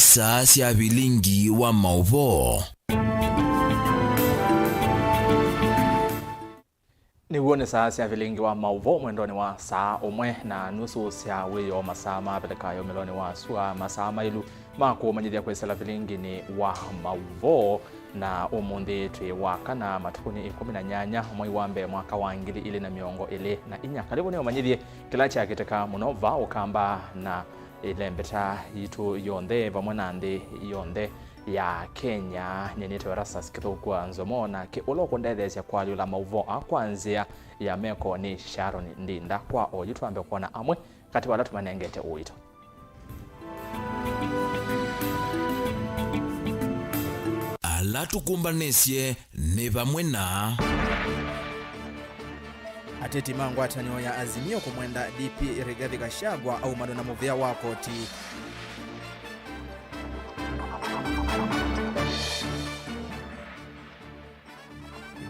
saa cia Vilingi wa Mauvoo. Niwone saa cia Vilingi wa Mauvoo mwendoni wa saa umwe na nusu cia wiyo masaa mapelekayo meloni wa sua masaa mailu makumanyithia kwesela Vilingi ni wa Mauvoo na umundi twi wakana matukuni 18 mwai wa mbere mwaka wa 2024 karibu ni umanyithie kila cha kiteka muno va ukamba na ilembeta yitu yonthe vamwe na nthi yonthe ya Kenya nyenito ERASTUS kithukwa NZOMO na ki uloko ndethesya kwaliula Mauvoo akwanzia ya meko ni Sharon Ndinda kwa oyu twambe kuona amwe kati wala tumanengete uito. Ala tukumbanisye ni vamwe na ateti mangwatanio ya Azimio kumwenda DP Rigathi Gachagua au madona muvia wa koti.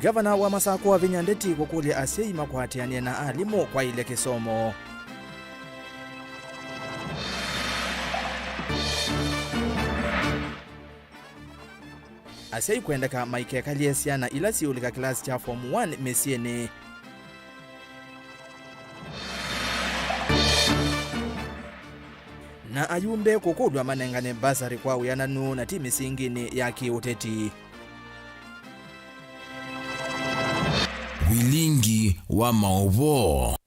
Gavana wa Masako wa Vinyandeti kukulia asei makwatianie na alimu kwa ile kisomo. Asei kuendeka maike kaliesiana ila siulika klasi cha Form 1 mesiene. Na ayumbe kukudwa manengane basari kwa uyananu na timi singini ya kiuteti. Vilingi wa Mauvoo.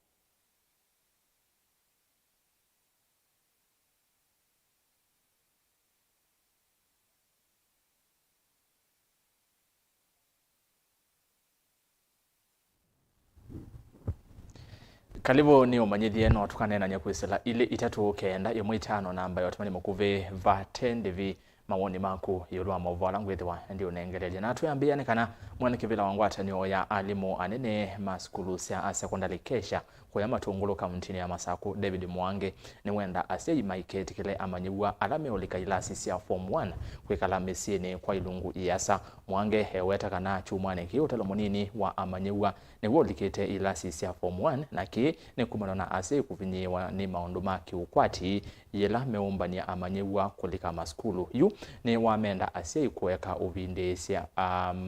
Karibu ni umanyithie no tukanena nyakwisela ile itatu kenda imwe 5 namba yotumani mukuve va 10 divi mawoni maku yulwa Mauvoo langwithwa ndio nengereje na tuyambiane kana mwana kivila wangwatanio ya alimu anene maskulu cia secondary kesha kwa matungulu kamuntini ya Masako David Mwange ni wenda asei maiketi kile amanyiwa alame olika ilasi cia Form 1 kwikala mesiene kwa ilungu iasa. Mwange heweta kana chumwane ki utalo munini wa amanyiwa ni wolikete ilasi cia Form 1 na ki ni kumanona asei kuvinyiwa ni maunduma kiukwati yela meumbania amanyiwa kulika maskulu yu ni wamenda asei kuweka uvinde cia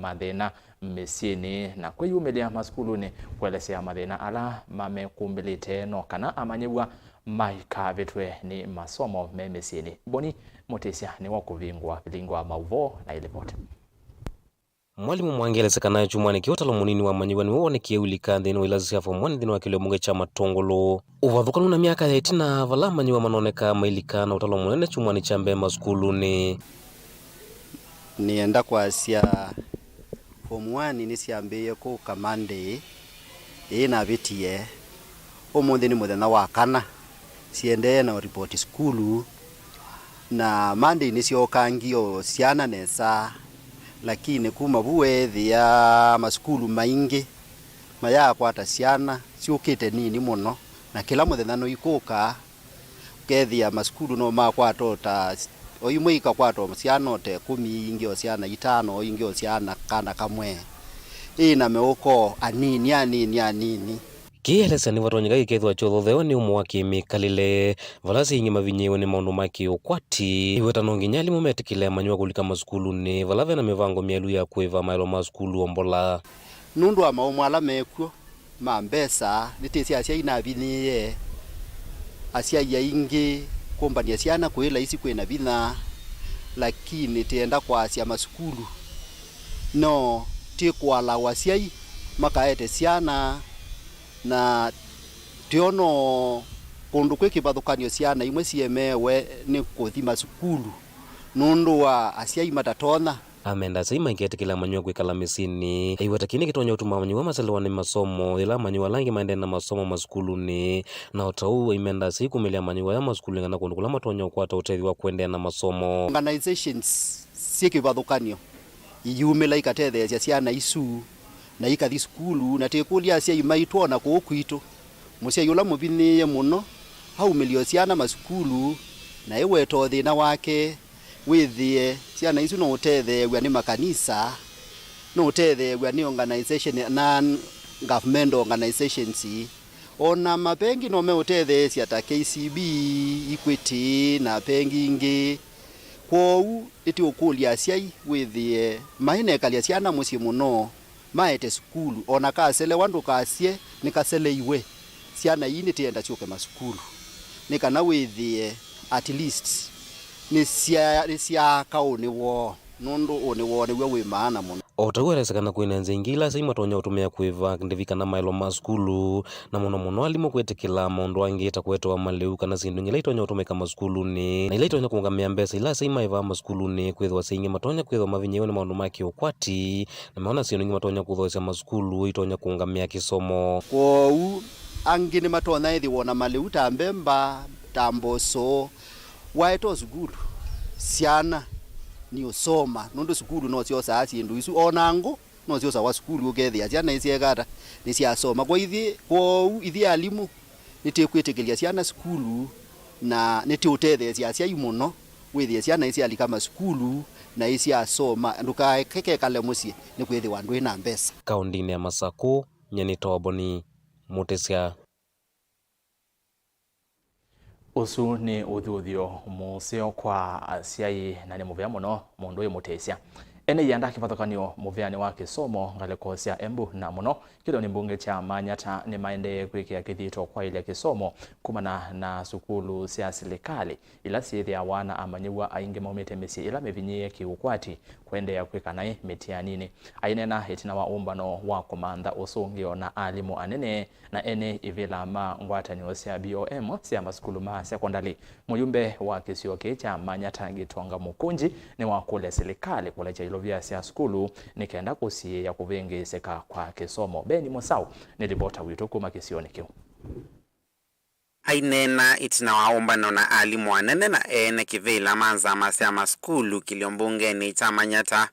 mathena mesiene na kweyumelia maskulu ni kuelesea mathena ala mamekumbilite no kana amanyiwa maika vetwe ni masomo memesiene. Boni Motesia ni wakuvingwa Vilingi wa Mauvoo na ilipoti. Mwalimu Mwangeleza kana chumwane kiotalo munini wa manyiwa ni wone kieulika ndino ilazia Form 1 ndino akile munge cha matongolo uvathukanu na miaka ya itina vala manyiwa manoneka mailika na utalo munene chumwane cha mbema skulu nienda kwa sia Form 1 ni siambie ku kamande ina vitie omuthi ni muthenya wa kana siende na report skulu na Monday ni siokangio siana nesa lakini kuma buwethi ya maskulu maingi maya kwata siana siukite nini muno na kila muthenya no ikuka ukethia maskulu no makwatota oyimwika kwato siana te 10 ingio siana 5 ingio siana kana kamwe ina meuko anini kielesa ni watonyeka ikethwa chothetheo ni umwe wa kimikalile valasi ingi mavinyewe ni maundu maki ukwati iwetano nginya alimu metikile manywa kulika maskulu ni valave na mivango mielu ya kuiva mailo maskulu ombola nundu wa maumwala mekuo mambesa nitisi asia inavinye asia ya ingi kumbania siana kuila isi kwena vina lakini tienda kwa asia maskulu no tikwala wasiai makaete siana na tiono kundu kwiki bathukanio siana imwe ciemewe ni kuthima skulu nundu wa asiai matatona amenda saima ingete kila manywa kwikala mesini iwata kini kitonya utuma manywa masalewa ni masomo ila manywa langi maende na masomo maskulu ni na utau imenda siku milia manywa ya maskulu ngana kundu kula matonya ukwata utethi wa kuendea na masomo organizations siki bathukanio iyumila ikatethecia siana isu na ikathi skulu na tikulia cia imaitwo na kukwito mucia yula mubiniye muno haumilio ciana maskulu na iweto thina wake withie ciana isu no utethewa ni makanisa no utethewa ni organization na government organizations ona mapengi no meutethecia ta KCB Equity na pengi ingi Kwou iti ukulia siai with maine kalia siana musi muno maete skulu ona kasele wandu kasie nikasele iwe siana yini tienda chuke maskulu nikana with at least ni sia kauni wo nundu oni wo ni we maana muno otagweresekana kwina nzingila sai matonya utumia kuiva ndivikana mailo ma skulu na muno alimu kwetekela maundu angita kwetwa maleu kana sindu ngila itonya utumika maskuluni na ila itonya kungamia mbesa ila sai maiva maskuluni kwithwa singi matonya kwithwa mavinyewe ni maundu maki ukwati na maona sindu ngi matonya kuthosya maskulu itonya kungamia kisomo kwou angini matonya ithi wona maleu tambemba tamboso waito skulu siana ni usoma nundu skulu no sio saa sindu isu onango no sio sawa skulu ukethia ciana isiegata ni cia soma kwa ithi alimu nitikwetekelia ciana skulu na nitiutethecia cia imuno withia ciana isi ali kama skulu na isi asoma nduka keke kale musie ni kwethi wandu ina mbesa kaundini ya Masako nyeni toboni mutesia usu ni uthuthio museo kwa asiai na ni muvea muno mundu uyu mutesia ene yanda kivathokanio muveani wa kisomo ngaleko cia Embu na muno kilo ni mbunge cha Manyata ni maende kwikia kithito kwa ile kisomo kumana na sukulu cia serikali ila ciithia wana amanyiwa aingi maumite misi ila mevinyie kiukwati kwendea kwika nai mitianini ainena hitina wa umbano wa komanda usungio na alimu anene na ene ivila ma ngwatanio cia BOM cia masukulu ma sekondari muyumbe wa kisio cha Manyata Gitonga Mukunji ni wa kule serikali kulecha ilovia cia skulu nikenda kusie ya kuvengeseka kwa kisomo Beni Musau ni ripota witu kuma kisioni kiu ainena itina waombano na alimu anene na ene kivila manza masya maskulu kiliombunge ni cha Manyata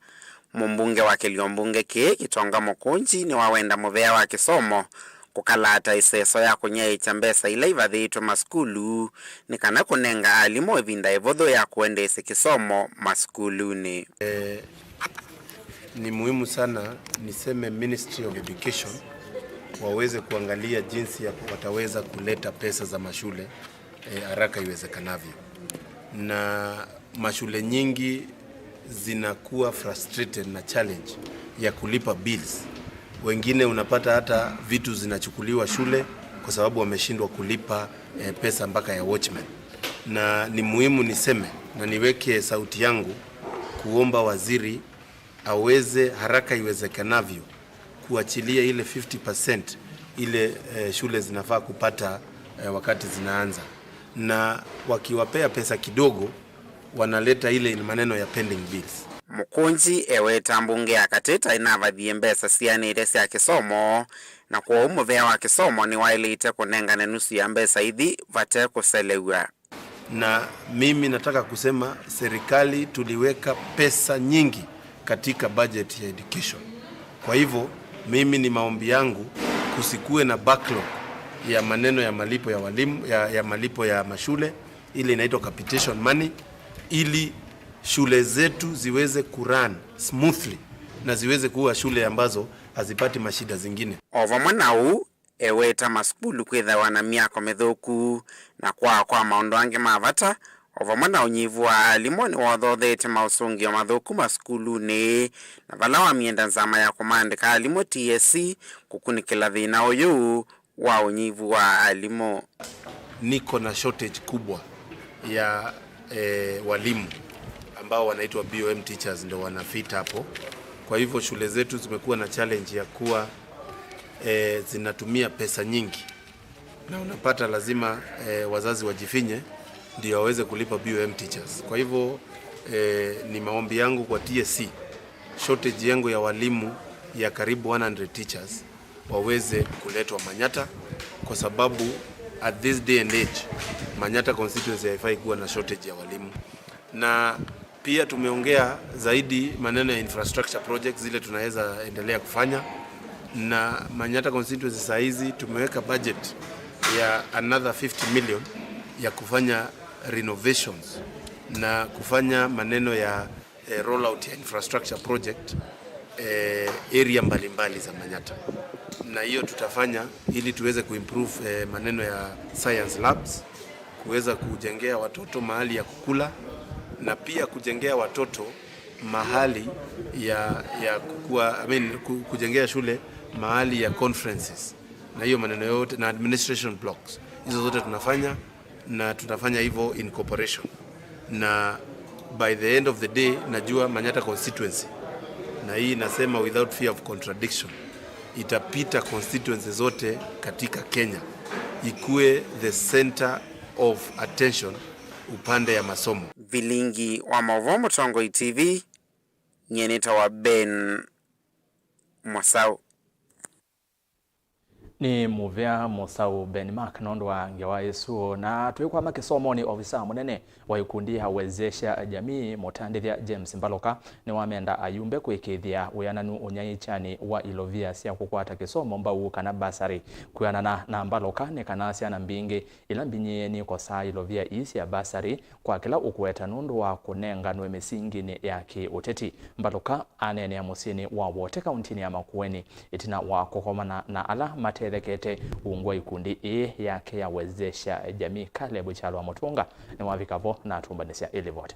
mumbunge wa kiliombunge Gitonga Mukunji ni wawenda muvea wa kisomo kukalata iseso ya kunye chambesa ila ivadhito maskulu ni kana kunenga alimu evinda evodho ya kuendese kisomo maskuluni. Ni muhimu sana niseme Ministry of Education waweze kuangalia jinsi ya wataweza kuleta pesa za mashule haraka iwezekanavyo. Na mashule nyingi zinakuwa frustrated na challenge ya kulipa bills. Wengine unapata hata vitu zinachukuliwa shule kwa sababu wameshindwa kulipa pesa mpaka ya watchman. Na ni muhimu niseme na niweke sauti yangu kuomba waziri aweze haraka iwezekanavyo kuachilia ile 50% ile shule zinafaa kupata wakati zinaanza. Na wakiwapea pesa kidogo wanaleta ile maneno ya pending bills. Mukunji eweta mbunge akateta inavathie mbesa cianire cia kisomo na kwa umuvea wa kisomo ni wailite kunengane nusu ya mbesa ithi vate kuselewa. Na mimi nataka kusema serikali tuliweka pesa nyingi katika budget ya education. Kwa hivyo mimi ni maombi yangu kusikue na backlog ya maneno ya malipo ya walimu ya malipo ya mashule ili inaitwa capitation money ili shule zetu ziweze kurun smoothly na ziweze kuwa shule ambazo hazipati mashida zingine. Ovamwe nau eweta maskulu kwitha wana miako mithuku na kwa maundu angi mavata ovamwe na unyivu wa alimu ni wothothete mausungio mathuku maskuluni na vala wa mienda nzama ya kumandika alimu TSC kukunikila thina uyu wa unyivu wa alimu. Niko na shortage kubwa ya walimu ambao wanaitwa BOM teachers ndio wanafita hapo. Kwa hivyo shule zetu zimekuwa na challenge ya kuwa zinatumia pesa nyingi na unapata lazima wazazi wajifinye ndio waweze kulipa BOM teachers. Kwa hivyo ni maombi yangu kwa TSC, shortage yangu ya walimu ya karibu 100 teachers waweze kuletwa Manyata kwa sababu at this day and age Manyata constituency haifai kuwa na shortage ya walimu. Na pia tumeongea zaidi maneno ya infrastructure projects zile tunaweza endelea kufanya, na Manyata constituency saa hizi tumeweka budget ya another 50 million ya kufanya renovations na kufanya maneno ya rollout ya infrastructure project area mbalimbali za Manyata. Na hiyo tutafanya ili tuweze kuimprove maneno ya science labs, kuweza kujengea watoto mahali ya kukula na pia kujengea watoto mahali ya kukua, kujengea shule mahali ya conferences na hiyo maneno yote na administration blocks. Hizo zote tunafanya na tutafanya hivyo in cooperation. Na by the end of the day najua Manyata constituency, na hii nasema without fear of contradiction, itapita constituencies zote katika Kenya ikue the center of attention upande ya masomo. Vilingi wa Mauvoo, Mutongoi TV, nyeneta wa Ben Mwasau. Ni muvea Musau Benmark nondo wa ngewa Yesu na tuikwa makisomo ni ofisa munene wa ikundi hawezesha jamii mutandithia James Mbaloka ni wamenda ayumbe kwikithia uyananu unyaichani wa ilovia sia kukwata kisomo mbau kana basari kuyanana na Mbaloka ni kana sia na mbingi ila mbinye ni kosa ilovia isi ya basari kwa kila ukueta nundu wa kunenga nwe misingi ni yaki uteti. Mbaloka anene ya musini wa wote kauntini ya Makueni itina wa kukomana na ala mate kete uungwa ikundi yake ya wezesha jamii kale buchalo wa Mutunga ni wavikavo na tumbanesia ili vote.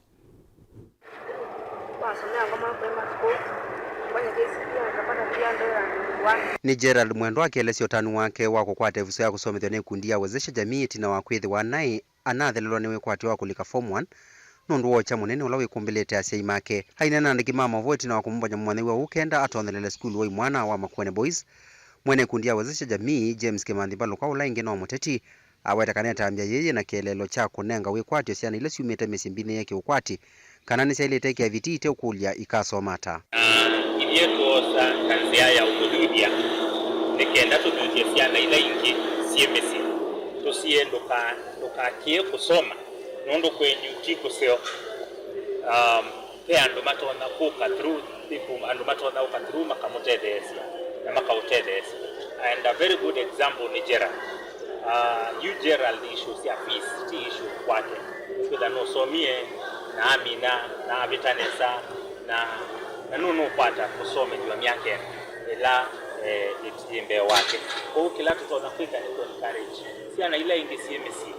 Ni Gerald Mwendo akielezea utani wake wa kukwata evuso ya kusomethwa ni ikundi ya wezesha jamii tina wa kwithi wa nai anathelelwa ni wikwati wa kulika form 1 nundu wocha munene ula wikumbilite asia imake hainena ndiki Mauvoo tina wa kumbonya mwana wa ukenda atondhelele skulu wa mwana wa Makueni Boys. Mwene kundi ya wezesha jamii James Kimanthi Mbaloka ula ingi no muteti aweta kaneta ambia yeye na kielelo cha kunenga wikwatio ciana ile ciumite misimbine yake ukwati kana ni saile teke ya vitite ukulia ikasomata iliekosa kanzia ya ukududia nikenda tududia ciana ile ingi siemesi tusie ndukakie kusoma nondo kwenyuti kuseo pe andu matona kuka through people andu matona uka through makamutethesia na makautedesi. And a very good example ni Gerald. You Gerald issues ya fees ti issue kwake. Kwa no somie na amina na abitanesa na nunu pata kusome jua miake ila itimbe wake. Kwa kila tutona kwika ni encourage. Siana ila ingi CMC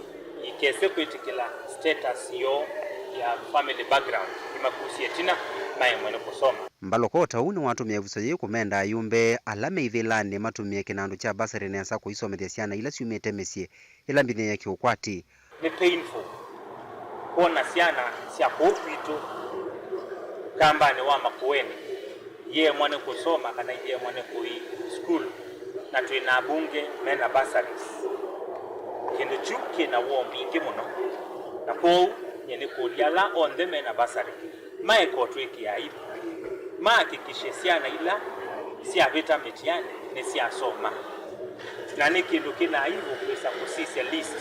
ikese kwitikila status yo ya family background imakusie tina mae mwene kusoma. Mbaloka tauni watumia evuso ye kumenda ayumbe alame ivilani matumie kinandu cha basari nesa kuisomethia ciana ila ciumite misie ila mbine yake ukwati. Ni painful kuona ciana cia kupitu kambani wa Makueni ye mwane kusoma kana ye mwane kui school na tuina bunge mena basaris kindu chuki na wo mbingi muno na kwa nyene kuliala on the mena basari mae kotwiki ya ibu mahakikishe ciana ila cia vita mitiani ni cia soma na ni kindu kina hivyo kuisa kusisia list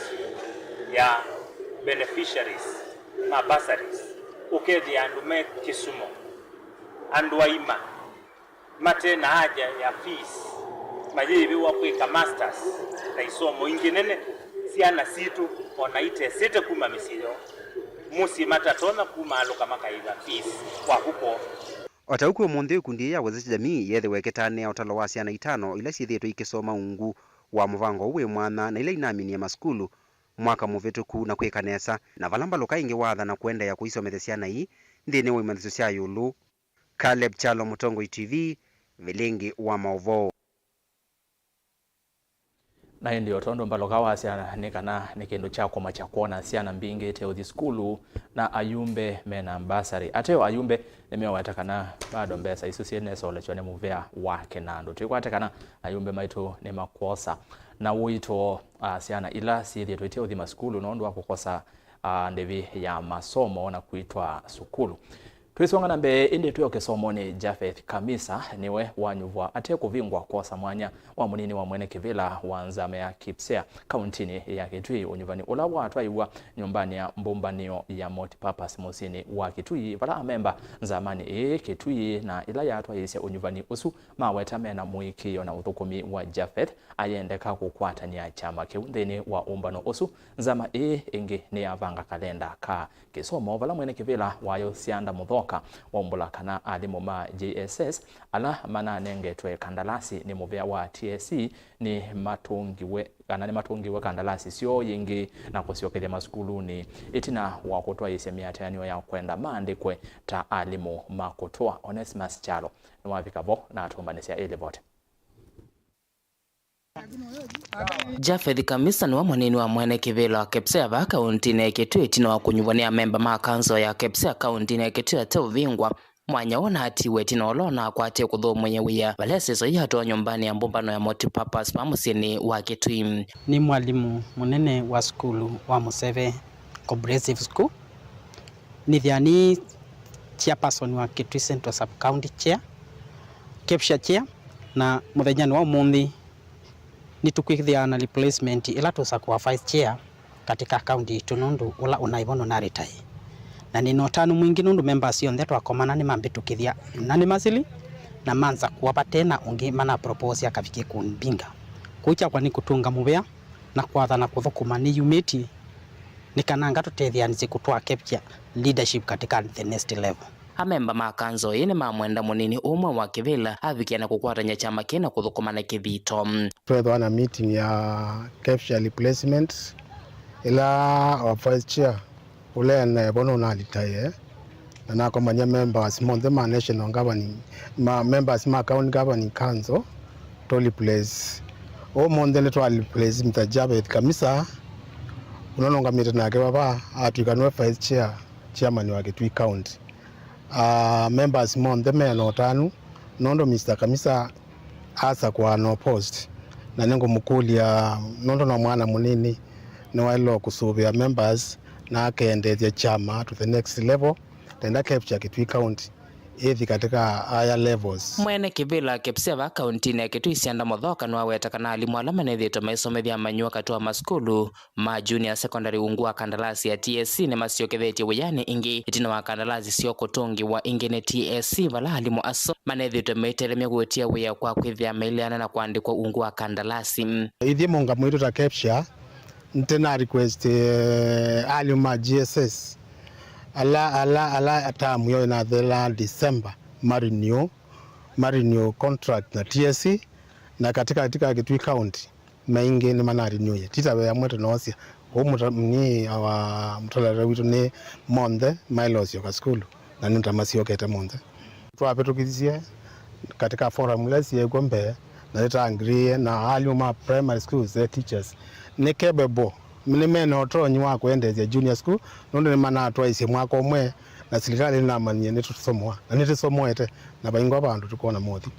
ya beneficiaries ma bursaries ukethia andu me Kisumu andu aima mate na haja ya fees majibi wa kwika masters na isomo inginene ciana situ onaite site kuma misiro musi matatona kuma aluka makaiva fees kwa huko. Otauku mundi kundi ya wezesha jamii yethe weketane ya utalo wa ciana 5 ila cithitwe ikisoma ungu wa muvango uwe mwana na ila inamini ya maskulu mwaka muvituku na kwikanesa na valamba luka ingi watha na kwenda ya kuisomethia ciana hii ndini wa imanitho cia yulu. Caleb Chalo, Mutongoi TV, Vilingi wa Mauvoo. Na ndio tondo Mbaloka wa ciana ni kana ni kindu cha koma cha kuona ciana mbingi te uthi skulu na ayumbe mena basari ateo ayumbe nimewata kana bado mbesa isu ciene so lechone muvea wake nando tukwate kana ayumbe maitu ni makosa na wito ciana ila sithi twite uthi maskulu nondo wa kukosa ndevi ya masomo na kuitwa sukulu. Tuisonga nambe indi tuyo kisomo ni Jafeth Kamisa niwe wanyuvwa ate kuvingwa kosa mwanya wa munini wa mwene kivila wanzame ya Kipsea kauntini ya Kitui unyuvani ula watu aiwa nyumbani ya mbumbanio ya multipurpose musini wa Kitui vala amemba zamani Kitui na ila ya atu aisya unyuvani usu maweta mena muikio na uthukumi wa Jafeth ayendeka kukwata ni ya chama kiundini wa umbano usu zama ingi ni ya vanga kalenda ka kisomo vala mwene kivila wayo sianda mudho muthoka wombula kana alimu ma JSS ala mananengetwe kandalasi ni muvea wa TSC ni matungiwe kandalasi sio yingi na kusiokele maskuluni itina wakutwa isemiateanio ya kwenda maandikwe ta alimu makutwa. Onesimus Chalo ni wavikavo na atumbanisia ili vote. Jafeth Kamisa ni wa mwanini wa mwene kivilo wa Kepsea va kaunti na Eketui itina wa kunyuwania memba ma kanzo ya Kepsea kaunti na Eketui ate uvingwa mwanya wona atiwe itina olona kwa ate kutho mwenye wia valesizo hii hatoa nyumbani ya mbumbano ya multipurpose mamusini wa Eketui. Ni mwalimu munene wa skulu wa Museve Comprehensive School. Ni thiani chairperson wa Eketui Central Sub County Chair, Kepsea Chair, na muthenya wa umuthi ni tukwithia na replacement ila tusa kwa vice chair katika county tunundu ula unaibono na retire. Na ni notanu mwingi nundu members yonthe twakomana ni mambitukithia na ni masili na manza kuwapa tena ungi mana propose akafike kunbinga. Kucha kwa ni kutunga mubea na kwathana kuthukuma ni unity ni kananga tutethia nzi kutwa Kepsea leadership katika the next level. Amemba makanzo yene mamwenda munini umwe wa kivila avikiana kukwatanya chama kina kuthukumana kithito. Twethwa na meeting ya Kepsea replacement ila vice chair ule bono na litaye na nakomanya members monthe ma national governing ma members ma county governing council to replace o monthe ne to replace Mr. Jafeth Kamisa unononga mita nake baba atukanwe vice chair chairman wa Eketui county. Members monthe meno tanu nondo Mr. Kamisa asa kwa no post na nengo mukulia nondo na mwana munini na wailo kusubia members na akaendezia chama to the next level tenda Kepsea Eketui county ithi katika higher levels. Mwene kivila Kepsea va kaunti na Eketui sianda muthoka nwa weta kana alimu ala manethito maisomethia manyua katua maskulu ma junior secondary ungua kandalasi ya TSC ne masiokethetie wiyani ingi itina wa kandalasi sio kutungi wa ingi ne TSC vala alimu aso manethito meitelemia kuetia wia kwa kwithia mailiana na kuandikwa ungua kandalasi. Ithi munga mwitu ta Kepsea ntena request alimu ma GSS ala atamu yo na thela December marinio contract na TSC na katika Eketui county maingi ni manari nyoye titawe amweto nosia ni awa mtolera witu ni monthe milos yoka skulu na nitamasio kete monthe twapetukithie katika forum lesi yegombe na litangrie na aliuma primary schools the teachers ni kebebo mini meno otonyi wa kuendezia junior school nondo ni mana twaise mwako mwe na serikali na manye netusomwa na netusomwete na baingo abandu tukona mothi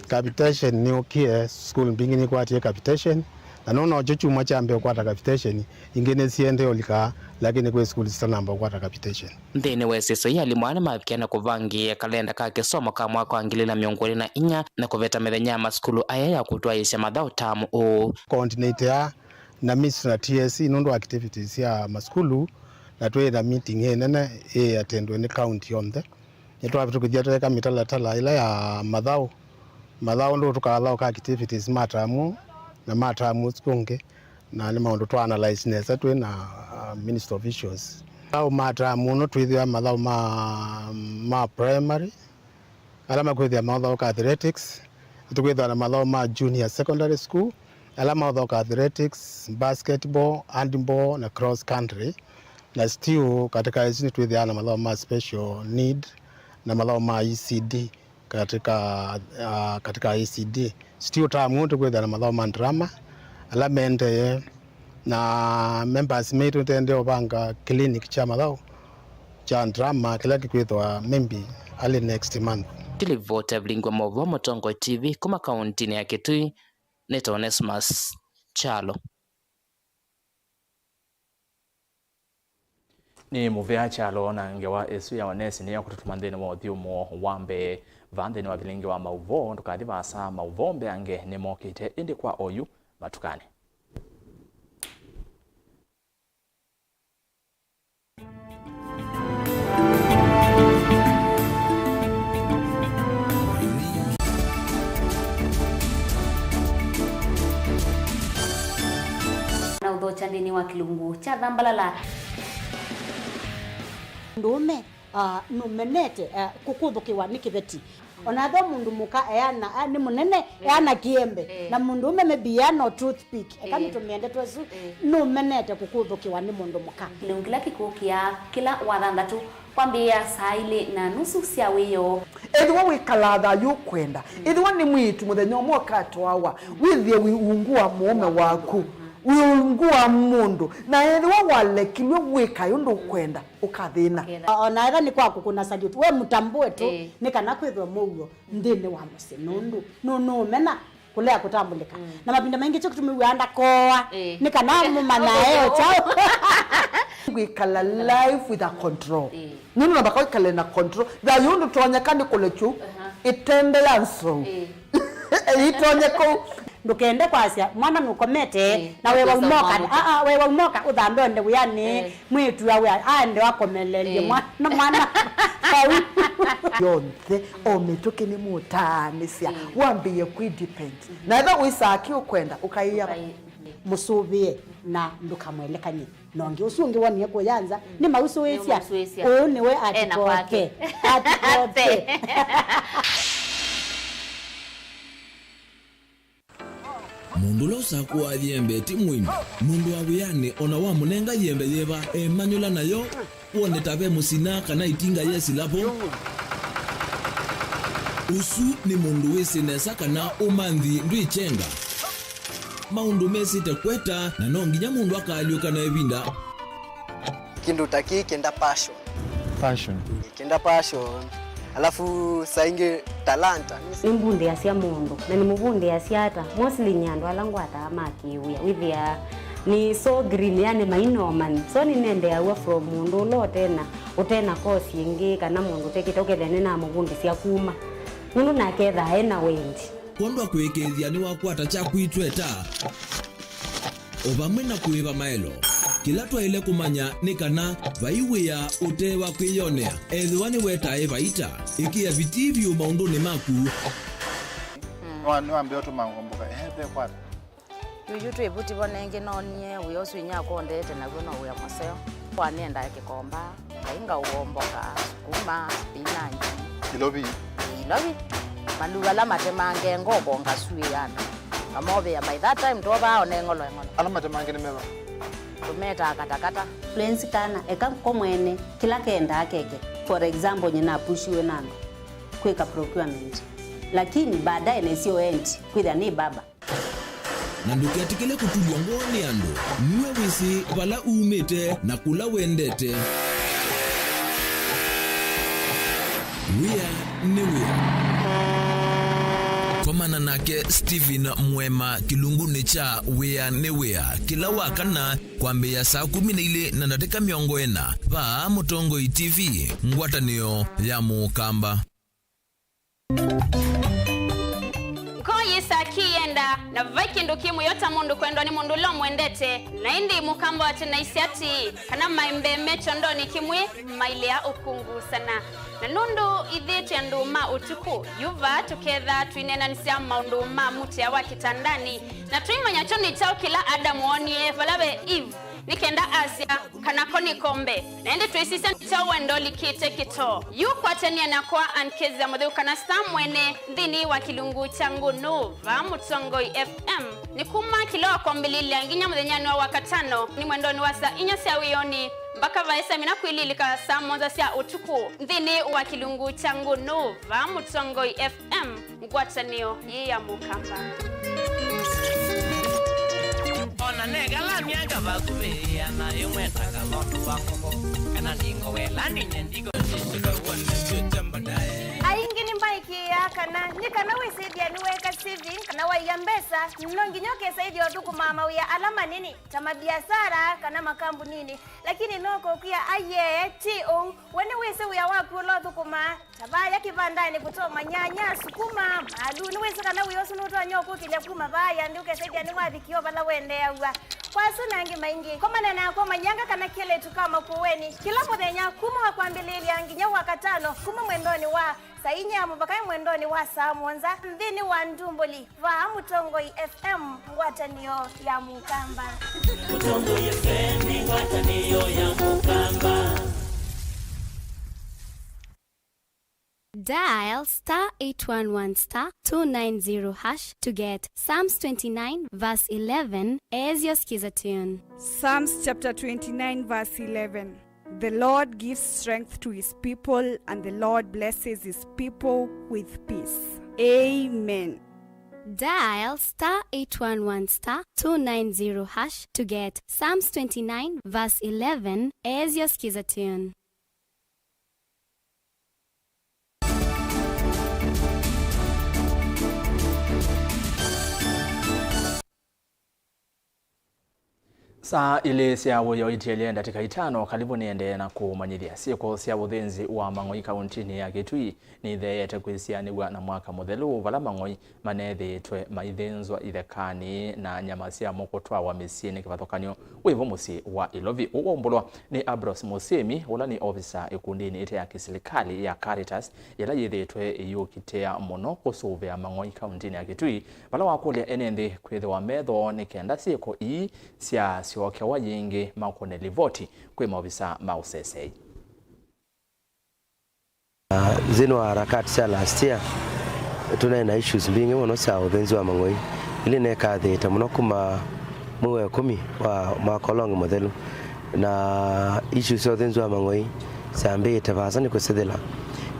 capitation ni okie school mbingini kwatie capitation na nono chochuma chambe kwata capitation ingene siende olika lakini kwa school sitanamba kwata capitation. Ndene weseso yali mwana mabikiana kuvangia kalenda ka kisomo ka mwaka wa 2024 na kuveta methenya maskulu aya ya kutwaisha madhao tamu o coordinator na miss na TSC nondo activities ya maskulu na twenda meeting nene attendwe ni county yonthe nitwa tukujia tweka mitala ila ya madhao ndo tukala ka activities matamu na matamu sikunge na ni maundu to analyze nesa twe na minister of issues au matamu no twithia madhao ma primary alama kwithia madhao ka athletics tukwithia na madhao ma junior secondary school alama madhao athletics basketball handball na cross country na still katika hizi twithia na madhao ma special need na madhao ma ECD katika ECD still tamu tukwithia na madhao ma drama alamente na members metu tende obanga clinic cha madhao cha drama kila kikwithwa maybe early next month. Tilivota Vilingi Mauvoo Motongo TV kuma kaunti ya Eketui neto Onesimus Chalo. Ni muvea Chalo na ngewa esu ya Onesi ni ya kututumandeni wa odhiumo wambe vandeni wa Vilingi wa Mauvoo tukadi vasa Mauvoo mbe ange ni mokite indi kwa oyu matukani. Chandini wa kilungu cha dhambalala ndume numenete kukuthukiwa ni kiveti onatho mundu muka eana ni munene eana kiembe na mundu umeme biano toothpick ekamitumende twesu numenete kukuthukiwa ni mundu muka kila kikukia kila wathandatu kwambia saa ile na nusu cia wiyo ethwa wikalatha yukwenda ethwa ni mwitu muthenya umwe katwawa withie wiungua mume waku wiungua mundu na ethwa walekilwe wika yundu kwenda ukathina ona etha ni kwaku kuna salute we mutambue tu ni kana kwithwa mugo ndini wa musi nundu no mena kulea kutambulika na mapinda mengi cyo kutumiwa anda koa ni kana mumana eo chao wikala life with a control nunu nabaka wikala na control da yundu tonyekani kulechu itende yanso itonyeko ndukende kwasia mwana nukomete na wewe umoka wewe umoka uthambe nde yani mwitu awe ande wakomelelie mwana yonthe omituki ni mutanisia wambie ku depend na eva wisaki ukwenda ukaiya musubie na ndukamwelekanye nongi usungi woni kuyanza ni mausuwesia ni we atipoke mundu lo sakwa yembe ti mwimbi mundu awiyane ona wa munenga yembe yeba emanyula nayo wone tabe musina kana itinga yesi lapo usu ni mundu wesinesa kana umanthi ndwichenga maundu mesite kweta na nonginya mundu akaliuka na evinda kindu taki kenda passion kenda passion alafu sainge talanta nimbunde asia mundu na nimubunde asiata mostly nyando alangu atamakiwia withia ni so green yani mainoman so ni nende awa from mundu lo tena kosi ingi kana mundu tekitoke thene na mubunde sia kuma mundu naketha ena wendi kondwa kwekethia ni wakwata cha kwitweta obamwe na kuiva maelo kila twaile kumanya ni kana vaiwia utewa kwiyonea ethwani wetae vaita ikia vitivyo maunduni maku niwambia utumangomboka ehe kwata yuyu twebuti bonenge nonie uyosu inyako ndete na gona uya maseo kwanenda kikomba kainga uomboka kuma spinach ilobi maluga la matemange ngoko ngasui yana amobe ya by that time toba onengolo ala matemange ni meba tumeta katakata fluency kana ekankomwene kila kenda akeke for example nyina pushiwe nando kweka procurement lakini baadaye nesio end kwitha ni baba na ndukiatikile kutulwa ngoni ando niwe wisi vala umete na kula wendete wia komana nake Steven Mwema kilunguni cha wea ne wea kila wakana kwambia saa 12 na nateka miongo ena pa Mutongo TV ngwatanio ya mukamba koyisa kienda na vaikindu kimu yota mundu kwendwa ni mundu lo mwendete na indi mukamba watena isiati kana maimbe mecho ndoni kimwe mailea ukungu sana na nundu idhitu ya nduma utuku yuva tuketha tuinena nisia maunduma muti ya wakitandani na tuimanya choni chao kila Adamu onie valawe Eve nikenda Asia kanako nikombe na ende tuisisa chao wendoli kite kito yu kwa tenia na kwa ankezi ya Mauvoo kana samwene dhini wa kilungu changu Nova Mutongo FM ni kuma kiloa kwa mbilili anginya mdhenyani wa wakatano ni mwendoni wasa inyasi ya wiyoni mpaka vaisa mina kuililika saa moja sia utuku dhini wa kilungu changu Nova Mutongo FM ngwatanio ya mukamba ona negala mianga bakubeya na yomwetaka lotu wako kana ndingo welani nyendigo ndishika wone chambadae aingini maiki ya kana nikana wisidia niweka saving kana waiyambesa nonginyoke saidi oduku mama uya alama nini tama biashara kana makambu nini lakini noko kuya aye tio wene wese uya wapi ulotu kuma tabaya kibandani kutoa manyanya sukuma malu ni wese kana uyosu nutoa nyoko kile kuma baya ndiuke saidi ni wapi kio bala wende uwa kwa sunangi maingi komana na kwa manyanga kana kile tukama kuweni kila podenya kuma wa kwambilili anginya wakatano kuma mwendoni wa sainya mbakai mwendoni wa saa mwanza ndini wa ndumboli va Mutongo FM ngwatanio ya mukamba Mutongo FM ngwatanio ya mukamba Dial *811*290# to get Psalms 29 verse 11 as your skiza tune. Psalms chapter 29 verse 11. The Lord gives strength to his people, and the Lord blesses his people with peace. Amen. Dial *811*290# to get Psalms 29 verse 11 as your skiza tune. Saa ile siawo yo itiele ndatika itano karibu niende na kumanyithia sieko sia uthinzi wa Mang'oi kauntini ya Kitui ni theyete kwisianirwa na mwaka muthelu vala Mang'oi manethitwe maithinzwa ithekani na nyama cia mukutwa wa misiini kivathukanio wivo musi wa Ilovi. Uwombulwa ni Abros Musemi ula ni officer ikundini ite ya kiserikali ya Caritas ila yithitwe iyukitea muno kusuvia Mang'oi kauntini ya Kitui vala wakulia enenthi kwithwa metho ni kenda sieko ii cia sioke wa yingi makone livoti kwe maofisa mausese. Zino harakati cia last year tunaina issues bingi muno cia uthinzi wa Mang'oi ili nekathite muno kuma mwe 10 wa makolongo muthelu na issues cia uthinzi wa Mang'oi ciambite vasa ni kusithila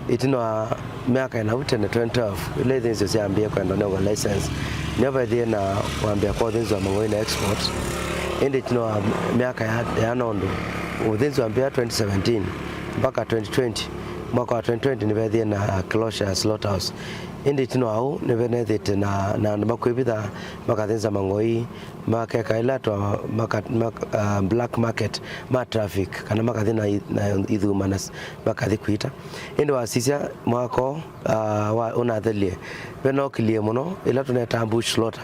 itino miaka ina utene 2012 ile ithinzi ciambie kwenda nego license never thie na wambia kwa uthinzi wa Mang'oi na export indi tino miaka ya nondo uthinzi wa mbia 2017 mpaka 2020 mwaka wa 2020 nivethie na closure slaughterhouse indi tino au nivenethite na makwibitha makathinza Mang'oi makeka ila to black market ma traffic kana makathina na ithuma na makathi kwita indi wasisia mwako wa unathelie venokilie muno ila tuneta ambush slaughter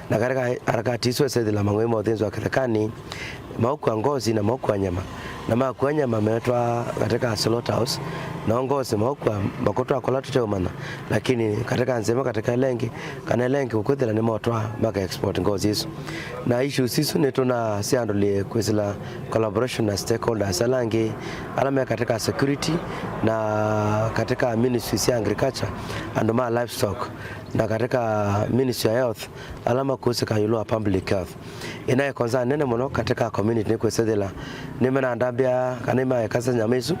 na katika harakati hizo sasa Mang'oi mothinzi wa kithekani mauku ngozi na mauku nyama na mauku nyama metwa katika slaughterhouse na ngozi mauku makotwa kola tuteumana lakini katika nzema katika lengi kana lengi ukuthira ni motwa maka export ngozi hizo na issues hizo ni tuna siandolie kwizila collaboration na stakeholders alangi alama katika security na katika ministry ya agriculture and ma livestock na katika ministry ya health alama kusika yulo public health inaye kwanza nene muno katika community ni kwesethela nimena ndambia kanima kasa nyamisu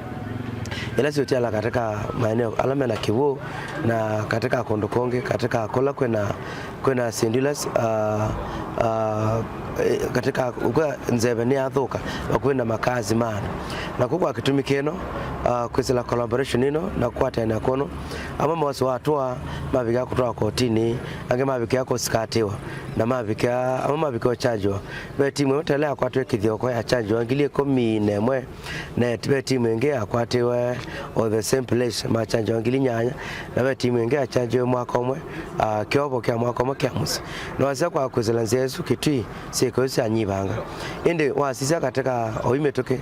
ila siotiala katika maeneo alama na Kivu na katika Kondokonge katika kola kwena Sindulas katika nzebe ni athuka wakwenda makazi mana na kuko akitumikeno kwesela collaboration ino na kwata na kono ama mwasi watwa mabika kutoa kotini ange mabika yako sikatiwa na mabika ama mabika chajwa be timu yote leo kwatwe kithioko ya chajwa angilie komi nemwe na be timu inge akwatiwe or the same place ma chajwa angilie nyanya na be timu inge achajwe mwaka omwe kyobo kya mwaka omwe kya musi na wasa kwa kwesela nzezu Kitui siko sia nyibanga inde wasisa katika oimetoke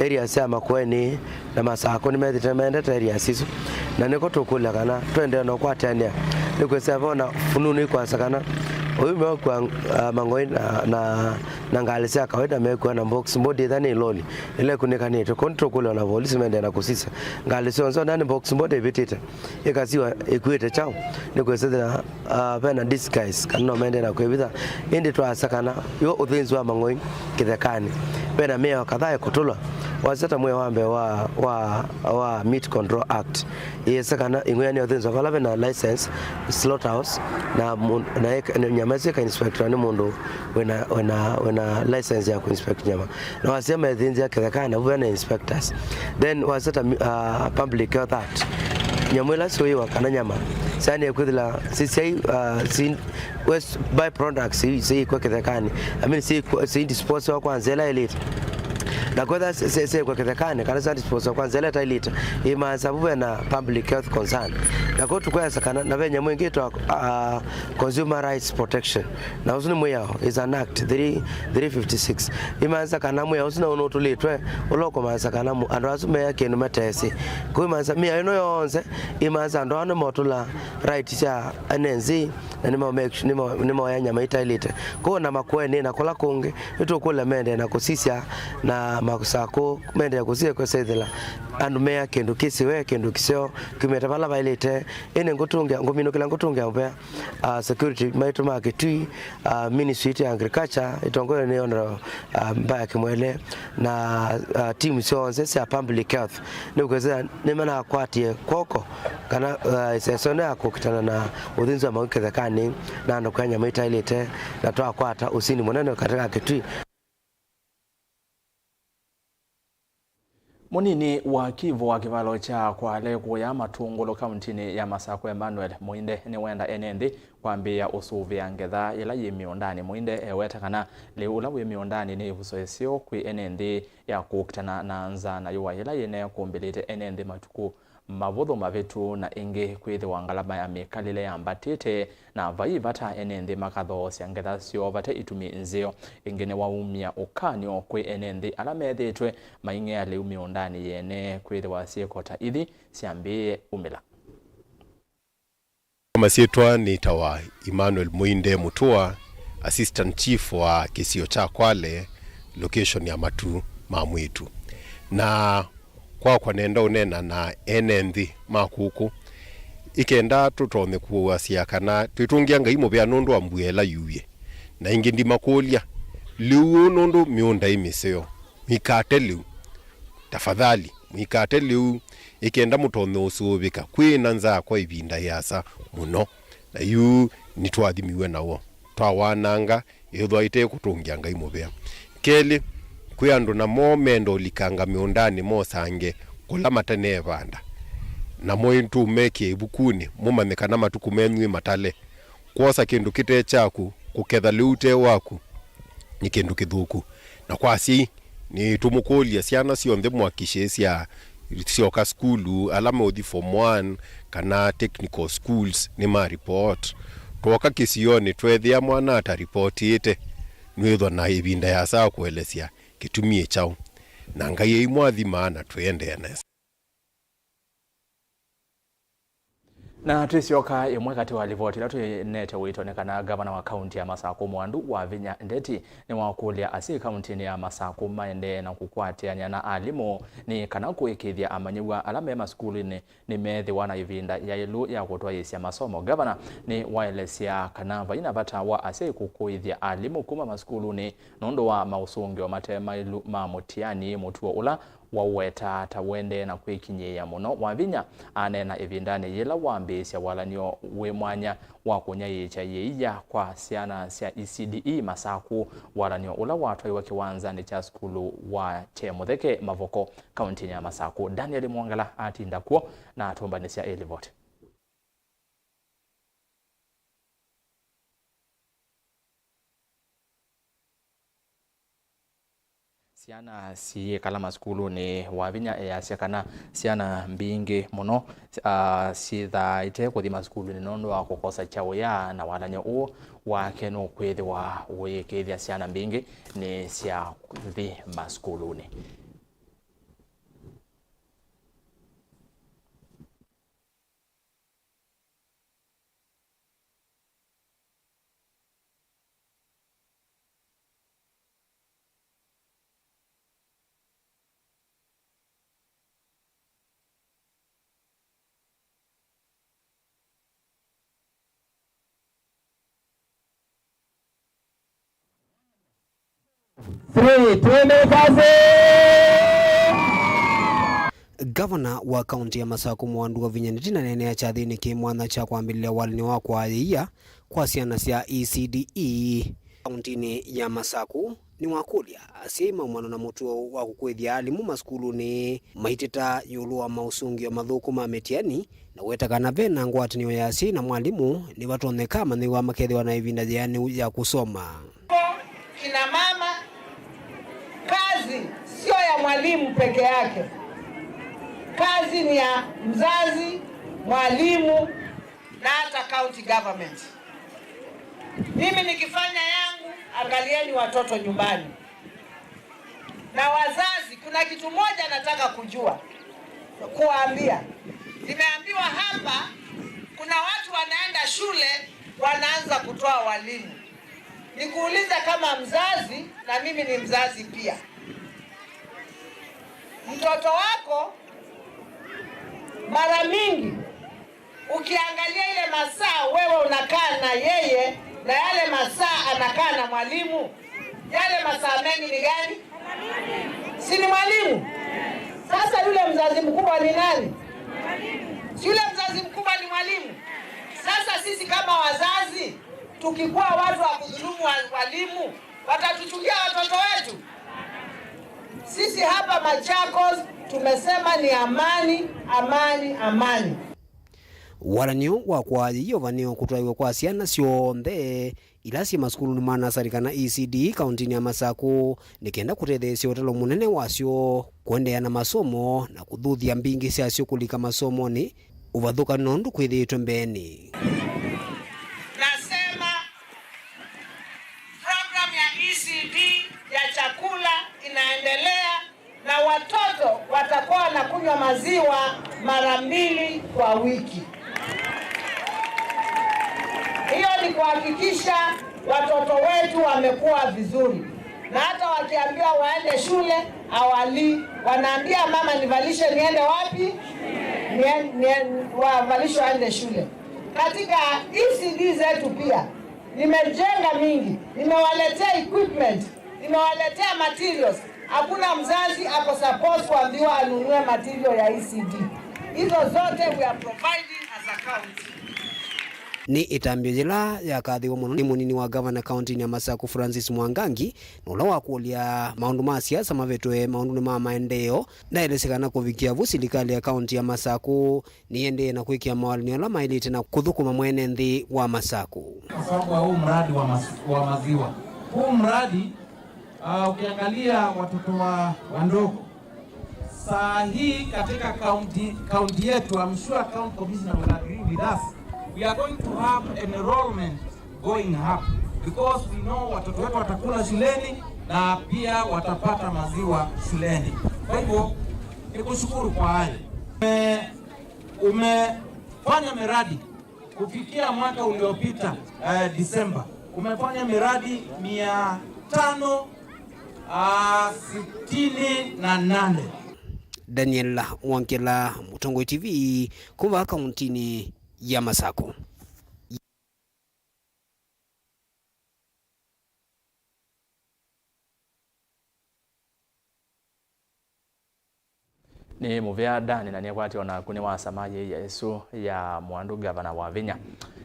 area sia Makueni na Masako ni methite area siso na niko tukula kana twende no kwatania nikwesa bona fununu kwa sakana oime kwa Mang'oi na ngalisia kawaida mekwa na box mbodi dhani loli ile kunekani to control kule na polisi mende na kusisa ngalisia onzo ndani box mbodi bitita ikasiwa ekwete chao nikwesa bena disguise kana mende na kwebitha indi twasakana yo uthinzi wa Mang'oi kithekani bena mea kadhaa kutulwa wazata mwe wambe wa Meat Control Act yesakana ingwani uthinzi wa kala bena license slaughterhouse na nyamase ka inspector ni mundu wena license ya ku inspect nyama na wasema uthinzi ya kithekani bena inspectors then wazata Public Health Act nyamwela soiwa kana nyama sani ekwithila si west by products si kwa kithekani I mean si dispose wa kwanza ila elite na kwenda sese kwa kithekani kana sa dispose kwanza ila elite ima sababu na public health concern na kwa tukwa sakana na venye mwingi to consumer rights protection na usuni mwao is an act 356 ima sakana mwao usuna unotulitwe uloko masakana mu andrasume yake no metese kwa ima samia ino yonse ima ndo ano motula right ya NNZ na nimo ya nyama ita elite kwa na Makueni na kola kunge itukula mende na kusisia na na makusako mende kuzie ko sedela andu mea kendo kisiwe kendo kiseo kimetabala bailete ene ngutungia ngomino kila ngutungia obe security maitu maketui ministry ya agriculture itongoyo ne onro mbaya kimwele na team sonse sia public health ne kweza ne mana kwatie koko kana isesone akukitana na udhinzi wa mawikethekani na ndokanya maita ilete na toa kwata usini monene katika ketui. Munini wa Kivu wa kivalo cha Kwale kuya Matungulu kauntini ya Masako Emmanuel Muinde ni wenda enendi kwambia usuvia ngetha ila yimiondani Muinde wetakana leula wimiondani ni husoesio kwi enendi ya kukitana na nza na yuwa ila yene kumbilite enendi matuku mavutho mavitu na ingi kwithi wangalama ya mikalile ya mbatite na vai vata enendi makatho sia ngetha sio vata itumi nzio ingine waumia ukanyo kwi enendi ala methitwe mainge ya leumi ondani yene kwithi wasie kota ithi siambie umila. Masietwa ni tawa Emmanuel Muinde Mutua, Assistant Chief wa kisio cha Kwale, location ya Matu Mamwitu. Na kwa nenda unena na enendi makuku ikenda tutome kuwasia kana tutungia ngai mubya nundu ambuela yuye na ingi ndi makolia liu nundu miunda imiseo mikate liu tafadhali mikate liu ikenda mutome usubika kwina nza kwa ibinda yasa muno na yu nitwathimiwe nawo twawananga ithwaite kutungia ngai mubya keli kwiandu na momendo likanga miundani mosange kula matane banda na mointu meke ibukuni mumamekana matuku menwi matale kwosa kindu kite chaku kuketha liute waku ni kindu kithuku na kwasi ni tumukulia siana sionthe mwakishesia sioka skulu alama uthi form 1 kana technical schools ni ma report toka kisioni twethia mwana ata report ite nwithwa na ibinda ya saa kuelesia kitumie chao na ngai imwathi maana tuende na na tuisioka imwe kati wa livoti latu nete witonekana gavana wa kaunti ya Masako Mwandu wa Vinya Ndeti ni wakulia asi kaunti ya Masako maende na kukwatiania na alimu ni kana kuikithia amanyiwa alama ya maskuli ni methi wana ivinda ya ilu ya kutoa yesi ya masomo. Gavana ni waelesia kana vaina vata wa asi kukuithia alimu kuma maskulu ni nondo wa mausungi wa matema ilu mamutiani mutuo ula waweta tawende na kwikinye ya muno wavinya anena evindane yela wambesya walanyo we mwanya wa kunyayicha yeija kwa siana sia ECDE Masaku walanyo ula watwa wa kiwanza cha skulu wa Chemutheke Mavoko kaunti ya Masaku. Daniel Mwangala atinda kuo na atumbanisya elivote. Siana si kalama skulu ni wavinya ya siakana siana mbingi muno si tha ite kuthima skulu ni nondo wa kukosa chao ya na walanyo uo wake no kwethi wa wikithia siana mbingi ni sia thi maskulu ni. Gavana wa kaunti ya Masako Mwandu wa Vinya Ndeti na nene ya chathini kimwana cha kuambilia walini wa kwa iya kwa siana sia ECDE kauntini ya Masako ni wakulia asima mwana na mutuo wa kukwithia alimu maskulu ni mahitita yulu wa mausungi wa mathuku ma metiani na wetakana vena ngwatanio ya asi na mwalimu ni watoneka mani wa makethiwa na ivinda yani ya kusoma. Kina mama, kazi sio ya mwalimu peke yake. Kazi ni ya mzazi, mwalimu na hata county government. Mimi nikifanya yangu, angalieni watoto nyumbani. Na wazazi, kuna kitu moja nataka kuwaambia. Nimeambiwa hapa kuna watu wanaenda shule wanaanza kutoa walimu. Nikuuliza kama mzazi, na mimi ni mzazi pia. mtoto wako mara mingi ukiangalia ile masaa wewe unakaa na yeye na yale masaa anakaa na mwalimu, yale masaa mengi ni gani? Si ni mwalimu? Sasa yule mzazi mkubwa ni nani? Yule mzazi mkubwa ni mwalimu. Sasa sisi kama wazazi tukikuwa watu wa kudhulumu walimu, watatuchukia watoto wetu? Sisi hapa Machakos tumesema ni amani, amani, amani. Waranio wa kwa iyo vanio kutwaiwa kwa ciana cionthe ila cia masukuru ni manasari kana ECD kaunti ya Masaku nikenda kutethecia utalo munene wacio kuendeana masomo na kuthuthia mbingi ciacio kulika masomo ni uvathuka nondu kwithitwe mbeni. Nasema program ya ECD ya chakula inaendelea na watoto watakuwa wanakunywa maziwa mara 2 kwa wiki. Hiyo ni kuhakikisha watoto wetu wamekuwa vizuri. Na hata wakiambiwa waende shule, awali wanaambia mama nivalishe niende wapi? Wavalishe waende shule. Katika ECD zetu pia nimejenga mingi, nimewaletea equipment, nimewaletea materials. Hakuna mzazi ako supposed kuambiwa anunue material ya ECD. Hizo zote we are providing as a county. Ni itambio jela ya kathiwa muno ni munini wa governor county ya Masaku Francis Mwangangi nula wa kulia maundu ma siasa mavetwe maundu ma maendeleo na elesekana kuvikia vu serikali ya county ya Masaku niende na kuikia mawalini ala mailite na kuthukuma mwene nthi wa Masaku. Kwa sababu huu mradi wa maziwa, huu mradi ukiangalia watoto wa ndogo saa hii katika county yetu, I'm sure county commissioner will agree with us, we are going to have an enrollment going up because we know watoto wetu watakula shuleni na pia watapata maziwa shuleni. Kwa hivyo nikushukuru kwa haya. Umefanya miradi kufikia mwaka uliopita Disemba, umefanya miradi 568. Daniel Mwankela, Mutongo TV, kuva kauntini ya Masaku. Ni muvyada ninania kwati ona kune wa samaye Yesu ya mwandu gavana wa Vinya.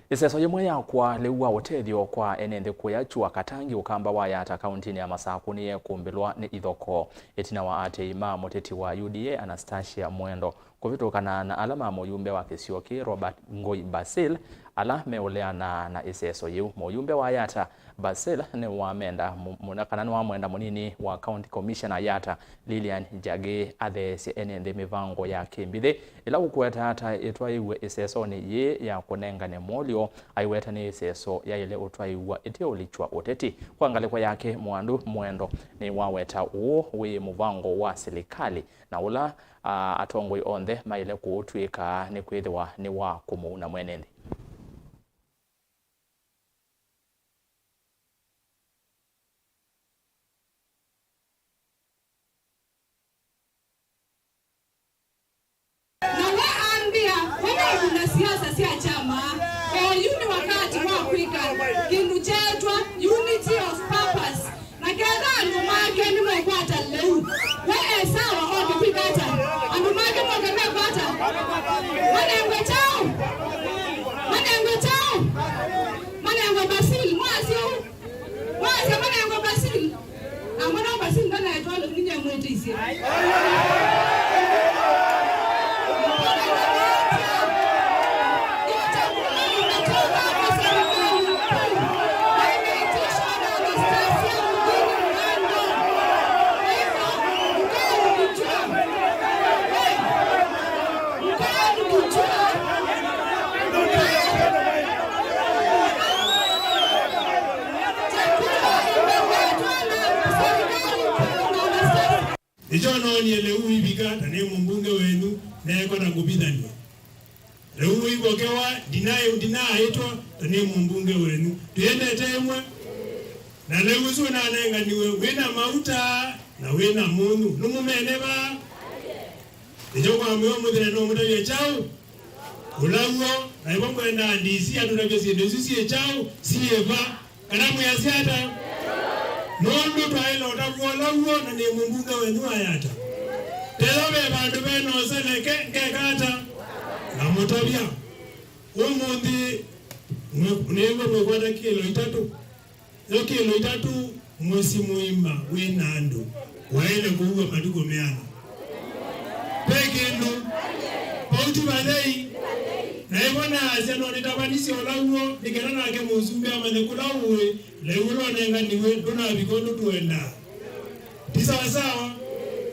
Iseso yemwe ya kwa lewa otethio kwa enende kuyachua Katangi ukamba wa yata kauntini ya Masaku ni kumbilwa ni ithoko etina wa ate ima moteti wa UDA Anastasia Mwendo kuvitokana na alama moyumbe wa Kisioki Robert Ngoi Basil ala meoleana na iseso yu moyumbe wa yata Basil ni wamenda munakana wa mwenda munini wa county commissioner yata Lilian Jage athesi enende mivango ya kimbithe ila ukweta hata itwaiwe iseso ni ye ya kunenga ne molio aiweta ni iseso ya ile utwaiwa ite ulichwa oteti kwangale kwa yake mwandu Mwendo ni waweta uo we muvango wa serikali na ula atongoi onthe maile kuutwika ni kwithiwa ni wa kumuna mwenende. Siasa sia chama yuni wakati wa kuika kindu chetwa unity of purpose na kadha numake ni mkwata leo we sawa obi kuikata anumake mwakame kwata manengwe chao manengwe Basil mwasio manengwe Basil amana Basil ndana etwalo ninye mwetisi Ijono ni leu ibiga tane mbunge wenu neko na kubidhanwa. Leu ibokewa dinaye etwa tane mbunge wenu. Tuende temwe. Na leu suna nenga niwe wena mauta na wena mundu. Numumene ba Ndio kwa mwe muthire no muthire chao. Ulawo na ibo kwenda ndisi atunavyo ndio sisi chao sieva kana muyasiata. Nondo twailo utakuolawo na ni mumbunga wenu ayata. Telobe bandu beno sene kekata na motabia. Umundi mwengo mwekwata kilo 3. Yo kilo 3 mwezi muima winando. Waile kuuwa madugo meana. Pekendo. Pauti badai. Na ibona azeno nitabanisi olawo nikerana ke muzumbi amane kulawe leulo nenga niwe dona bikondo tuenda. Tisawa sawa.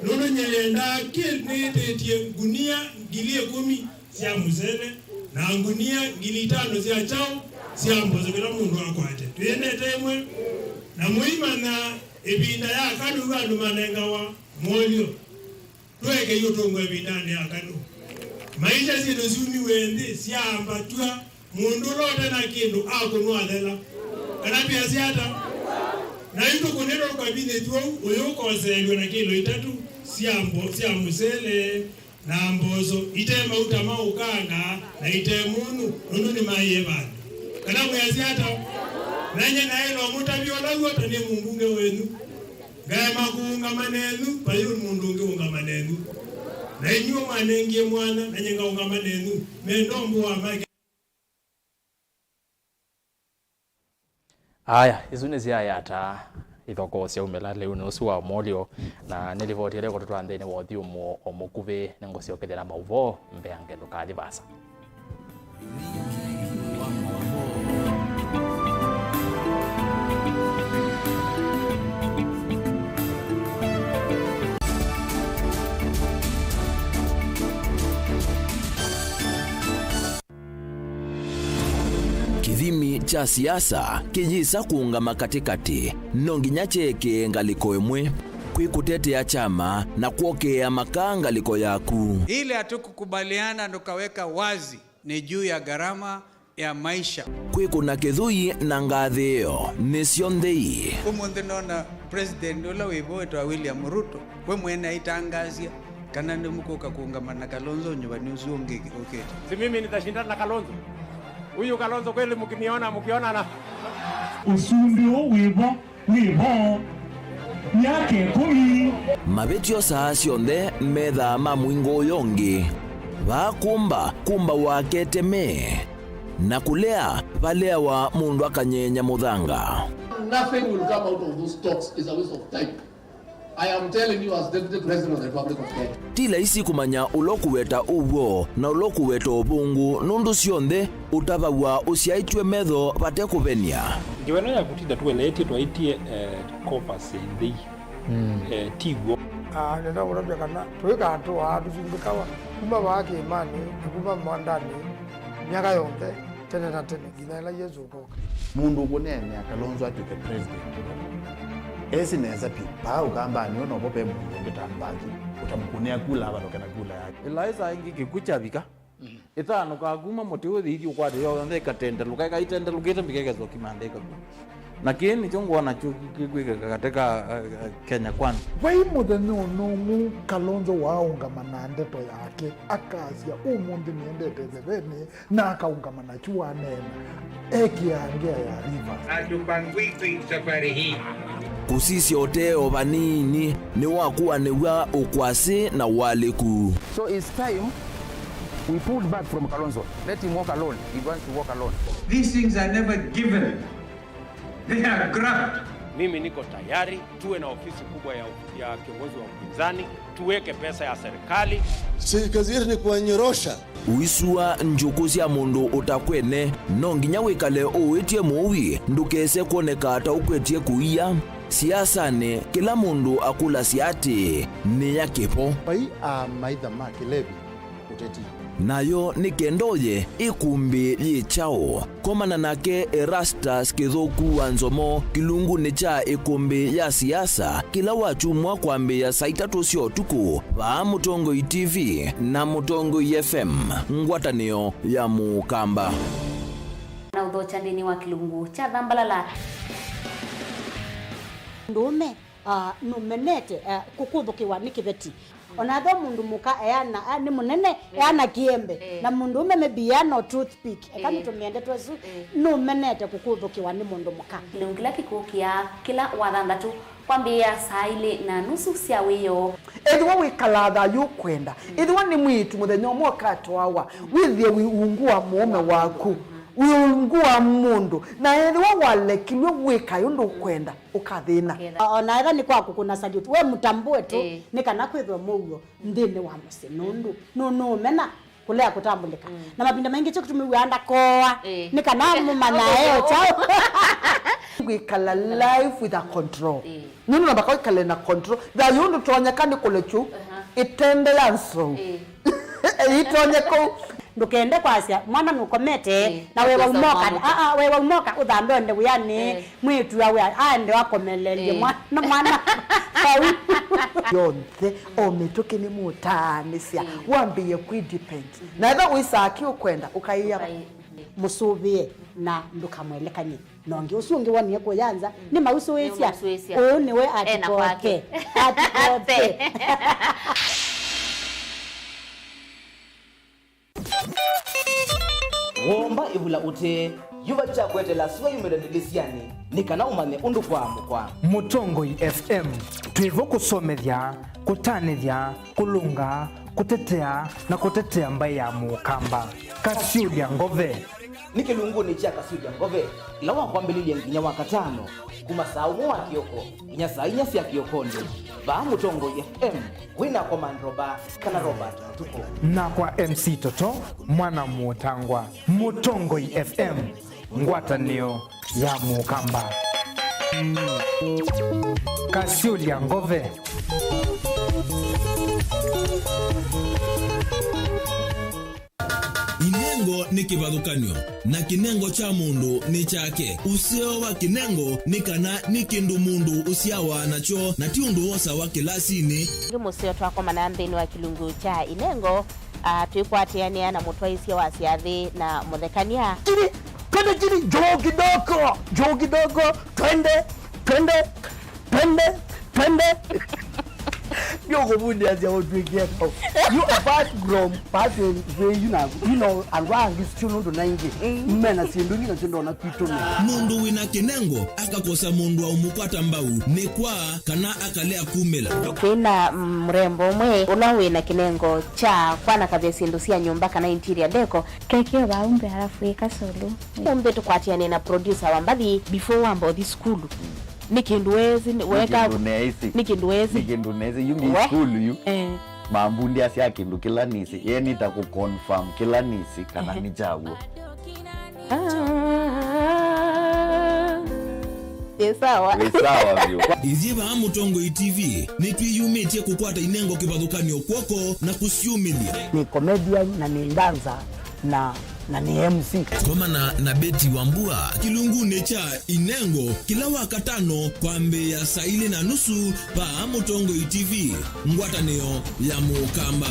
Nono nyelenda kile tetie gunia gilie 10 sia muzele na gunia gili 5 sia chao sia mbozo kila mundu akwate. Tuende temwe na muima na ebinda ya kadu bandu manenga wa molio. Tweke yotongo ebindani akadu. Maisha zino zuni wende siamba tua mundu lote na kindu akunwalela. Kana pia siata. Na yuko kuneno kwa bine tuo uyuko zelwe na kilo 3 siambusele na mbozo itema utama ukanga na itemunu nunu ni maiye bana. Kana pia siata. Nanye na hilo mutabiola wote ni mumbunge wenu. Gama kuunga manenu payu mundu unga manenu. Na inyo manengie mwana na nyenga unga manenu mendombo wa mage. Aya izune ziayata ithoko cia umela leu no suwa molio na nilivotire ko twandene wothi umo omukuve nengo cio kethera Mauvoo mbeange lokali basa. Kithimi cha siasa kijisa kuungama katikati nonginya cheke ngaliko emwe kwikutetea chama na kuokea makangaliko yaku. Ile hatukukubaliana ndokaweka wazi ni juu ya gharama ya maisha. Kwikuna kithui na ngathio nisio nthei. Umuthi nona president ula wivoetwa William Ruto we mwene itangazia kana ndimukuka kuungama na Kalonzo nyumbani usiongeke ukete. Si mimi nitashindana na Kalonzo. Huyu Kalonzo kweli mkiona na usundio wibo yake 10 mabetio saa cionthe metha mamwingo yongi kumba wakete me na kulea balewa mundu akanyenya muthanga. Nothing will come out of those talks. Is a waste of time. I am telling you as Deputy President of the Republic of Kenya. Tila isi kumanya ulokuweta uwo na ulokuweta ubungu nundu cionthe utabawa usiaitwe metho bate kuvenia. Ngiweno ya kutida tuelete twaitie compass ndi tigo. Nenda urabya kana twika atu aduzumbikawa kuma bake imani kuma mwandani miaka yonte tena na tena ginaela Yesu koka. Mundu kunene Kalonzo atuke president. Esineza pipa ukamba niona bope mundu ngitambaji utamkunea kula abalokana kula yake. Eliza ingi kikuchabika. Ithano kaguma moti uthi ukwade yo ndeka tenda lukaika itenda lukita mbikegezo kimandeka. Na kini chongo na chukwika katika Kenya kwanza. Wai muthenya no Kalonzo waungama na ndeto yake akazia umundi niendete thebeni na akaungama na chua nena ekiangea ya Rivers. Atupangwiki safari hii. Kusisi oteo banini ni wakuwa niwa ukwasi na waliku. So it's time we pulled back from Kalonzo. Let him walk alone. He wants to walk alone. These things are never given. They are grabbed. Mimi niko tayari tuwe na ofisi kubwa ya kiongozi wa upinzani, tuweke pesa ya serikali. Si kazi yetu ni kuwanyorosha. Uisua njukuzi ya mundu utakwene nonginya wikale uitie muwi ndukese kuoneka ata ukwetie kuia. Siasane kila mundu akula siati ni ya kipo. Pai maitha makilevi uteti. Nayo ni kendoye ikumbi yichao. Komana nake Erastus kithuku wa NZOMO kilungu ni cha ikumbi ya siasa kila wachumwa kwambia saa 3 cia utuku ba Mutongo TV na Mutongo FM ngwatanio ya Mukamba. Na udhochandini wa kilungu cha Dhambalala. Ndume numenete kukuthukiwa ni kibeti onatho mundu muka eana ni munene eana kiembe na mundu ume mebiano toothpick ekamitumende twesu no menete kukuthukiwa ni mundu muka Lungila kikukia kila wathandatu kwambia saa ile na nusu cia wiyo ethiwa wikalatha yukwenda ethiwa ni mwitu muthenya umwe ukatwawa withie wiungua mume waku wiungua mundu na ethiwa walekilwe wika yundu kwenda ukathina ona etha ni kwaku kuna salute we mutambue tu ni kana kwithwa mugo ndini wa musinundu no mena kulea kutambulika na mapinda mengi cyo kutumiwanda koa ni kana mumana eo chao wikala life with a control nunu na bakao ikale na control da yundu tonya kandi kolechu itende yanso itonye ko ndukende kwasia mwana nukomete na wewe umoka wewe umoka udhambe onde uyani mwitu yawe ande wakomelelie mwana yonse ometoke ni mutanisia wambiye kwidepend na etha wisaki ukwenda ukaiya musubie na ndukamwelekanye nongi usungi wani yako yanza ni mausu wesia ni we atikoke womba ibula ute yuva cha kwetela siwa yumedanilisiani nikana umane undu kwa mukwa Mutongoi FM tuivo kusomethya kutanithya kulunga kutetea na kutetea mbai ya mukamba Kasiudia ngove nikilunguni cha Kasiudia ngove ila wakwambililie nginya wakatano kuma saa umwe wa kioko inya saa inya cia kiokondi ba Mutongoi FM wina kwa mandroba kana Robert Mutuko na kwa MC Toto mwana mutangwa Mutongoi FM ngwatanio ya mukamba Kasiudia ngove Inengo ni kivathukanio na kinengo cha mundu ni chake usio wa kinengo ni kana ni kindu mundu usiawa nacho na ti undu wosa wa kilasini musio twakoma na nthini wa kilungu cha inengo twikwatiania na mutwaisia wa siathi na muthekania Twende joo kidogo twende Yogo bundi as your get up. You apart from part you know and wang is still not nangi. Mena sindungi na chindo na pitoni. Mundu wina kinengo akakosa mundu wa umupata mbau ni kwa kana akalea kumela. Kina mrembo mwe unawe na kinengo cha kwana kabia sindusia nyumba kana interior deco kekeo baumbe halafu ikasolo. Umbe tukwatiane na producer wa mbali before wambo the school. Nikinduwezi weka nikinduwezi yungi school yu mambundi asia kindu kila nisi yeye nitakuconfirm kila nisi kana ni jawo sawa vyo iziva Mutongoi TV nitwiyumitie kukwata inengo kivathukanio kwoko na kusiumilia ni comedian na ni danza na ni MC komana na Beti Wambua kilunguni cha inengo kila wakatano kwa mbe ya saa 4:30 pa Mutongoi TV ngwatanio ya mukamba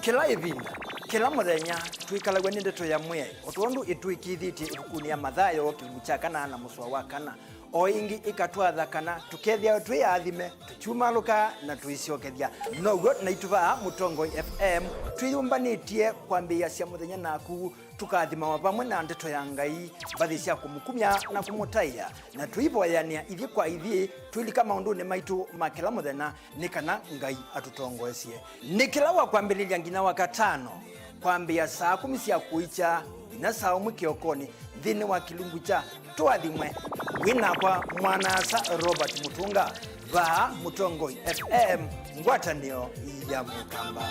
kila ivinda kila muthenya twikalagwa ni ndeto ya mwe otondu itwikithiti ibukunia mathayo kilucha kana na muswa wa kana o ingi ikatwatha kana tukethia twiathime tuchumaluka na tuiciokethia noguo na ituva Mutongoi FM twiyumbanitie kwambia cia muthenya naku tukathima pamwe na ndeto ya Ngai bathi cia kumukumya na kumutaia na twivoyania ithi kwa ithi twilika maunduni maitu makila muthenya ni kana Ngai atutongoesie ni kila wa kwambiriria nginya wakatano kwambia saa 10 cia kuicha na saa 1 kiokoni thini wa kilungu cha twathimwe wina kwa mwanasa Robert Mutunga va Mutongoi FM ngwatanio ya mukamba